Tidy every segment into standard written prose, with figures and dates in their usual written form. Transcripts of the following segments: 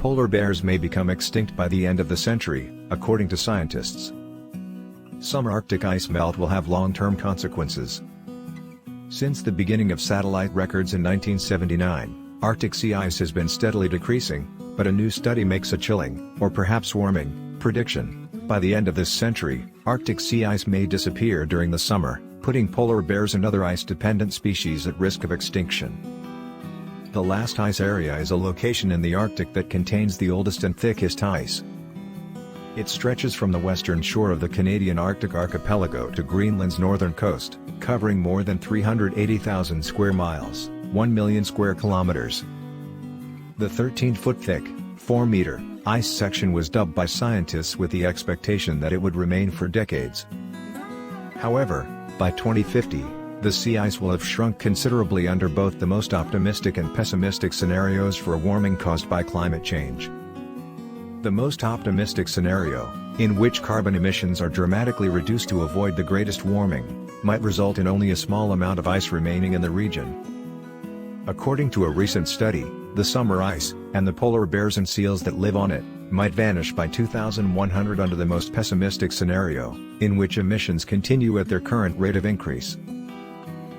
Polar bears may become extinct by the end of the century, according to scientists. Some Arctic ice melt will have long-term consequences. Since the beginning of satellite records in 1979, Arctic sea ice has been steadily decreasing, but a new study makes a chilling, or perhaps warming, prediction. By the end of this century, Arctic sea ice may disappear during the summer, putting polar bears and other ice-dependent species at risk of extinction. The last ice area is a location in the Arctic that contains the oldest and thickest ice. It stretches from the western shore of the Canadian Arctic archipelago to Greenland's northern coast, covering more than 380,000 square miles, 1 million square kilometers. The 13-foot thick, 4-meter, ice section was dubbed by scientists with the expectation that it would remain for decades. However, by 2050, the sea ice will have shrunk considerably under both the most optimistic and pessimistic scenarios for warming caused by climate change. The most optimistic scenario, in which carbon emissions are dramatically reduced to avoid the greatest warming, might result in only a small amount of ice remaining in the region. According to a recent study, the summer ice, and the polar bears and seals that live on it, might vanish by 2100 under the most pessimistic scenario, in which emissions continue at their current rate of increase.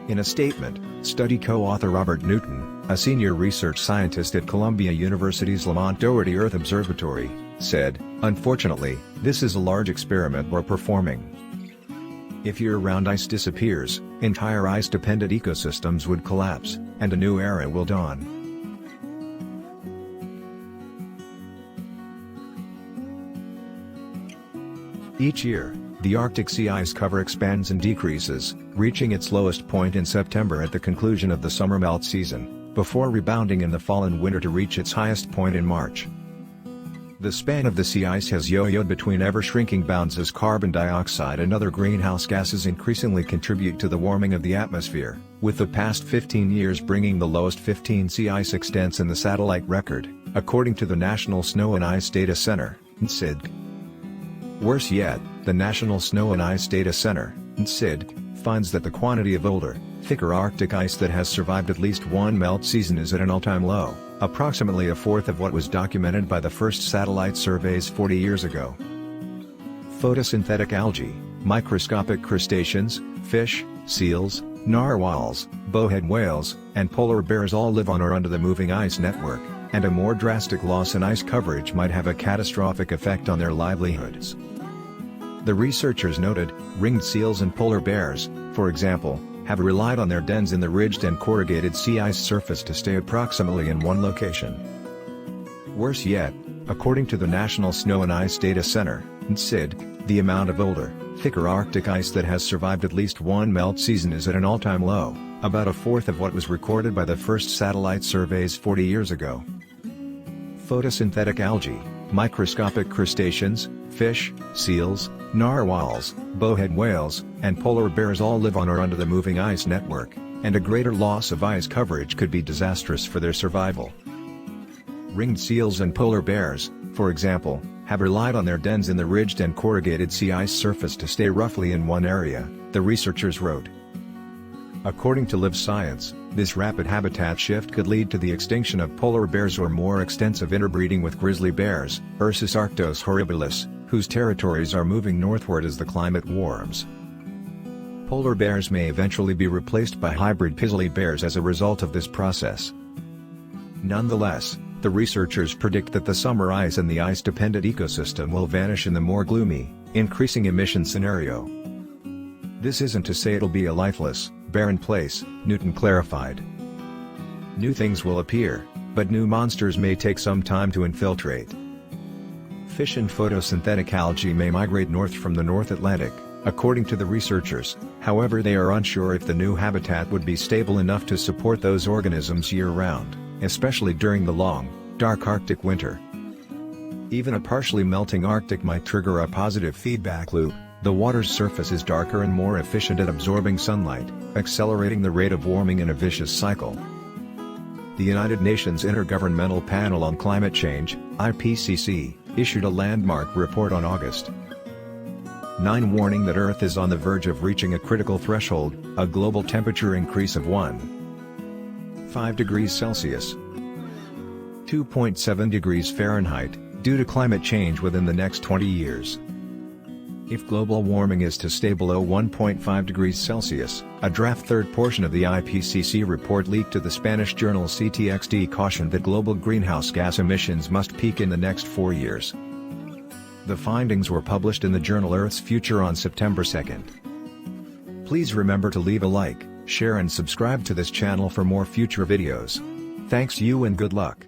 In a statement, study co-author Robert Newton, a senior research scientist at Columbia University's Lamont Doherty Earth Observatory, said, "Unfortunately, this is a large experiment we're performing. If year-round ice disappears, entire ice-dependent ecosystems would collapse, and a new era will dawn." Each year, the Arctic sea ice cover expands and decreases, reaching its lowest point in September at the conclusion of the summer melt season, before rebounding in the fall and winter to reach its highest point in March. The span of the sea ice has yo-yoed between ever-shrinking bounds as carbon dioxide and other greenhouse gases increasingly contribute to the warming of the atmosphere, with the past 15 years bringing the lowest 15 sea ice extents in the satellite record, according to the National Snow and Ice Data Center, NSID. Worse yet, the National Snow and Ice Data Center, NSID, finds that the quantity of older, thicker Arctic ice that has survived at least one melt season is at an all-time low, approximately a fourth of what was documented by the first satellite surveys 40 years ago. Photosynthetic algae, microscopic crustaceans, fish, seals, narwhals, bowhead whales, and polar bears all live on or under the moving ice network, and a more drastic loss in ice coverage might have a catastrophic effect on their livelihoods. The researchers noted, ringed seals and polar bears, for example, have relied on their dens in the ridged and corrugated sea ice surface to stay approximately in one location. Worse yet, according to the National Snow and Ice Data Center, NSID, the amount of older, thicker Arctic ice that has survived at least one melt season is at an all-time low, about a fourth of what was recorded by the first satellite surveys 40 years ago. Photosynthetic algae, microscopic crustaceans, fish, seals, narwhals, bowhead whales, and polar bears all live on or under the moving ice network, and a greater loss of ice coverage could be disastrous for their survival. Ringed seals and polar bears, for example, have relied on their dens in the ridged and corrugated sea ice surface to stay roughly in one area, the researchers wrote. According to Live Science, this rapid habitat shift could lead to the extinction of polar bears or more extensive interbreeding with grizzly bears, Ursus arctos horribilis, whose territories are moving northward as the climate warms. Polar bears may eventually be replaced by hybrid grizzly bears as a result of this process. Nonetheless, the researchers predict that the summer ice and the ice-dependent ecosystem will vanish in the more gloomy, increasing emission scenario. This isn't to say it'll be a lifeless, barren place, Newton clarified. New things will appear, but new monsters may take some time to infiltrate. Fish and photosynthetic algae may migrate north from the North Atlantic, according to the researchers, however they are unsure if the new habitat would be stable enough to support those organisms year-round, especially during the long, dark Arctic winter. Even a partially melting Arctic might trigger a positive feedback loop. The water's surface is darker and more efficient at absorbing sunlight, accelerating the rate of warming in a vicious cycle. The United Nations Intergovernmental Panel on Climate Change, IPCC, issued a landmark report on August 9 warning that Earth is on the verge of reaching a critical threshold, a global temperature increase of 1.5 degrees Celsius. 2.7 degrees Fahrenheit, due to climate change within the next 20 years. If global warming is to stay below 1.5 degrees Celsius, a draft third portion of the IPCC report leaked to the Spanish journal CTXT cautioned that global greenhouse gas emissions must peak in the next 4 years. The findings were published in the journal Earth's Future on September 2. Please remember to leave a like, share and subscribe to this channel for more future videos. Thanks you and good luck.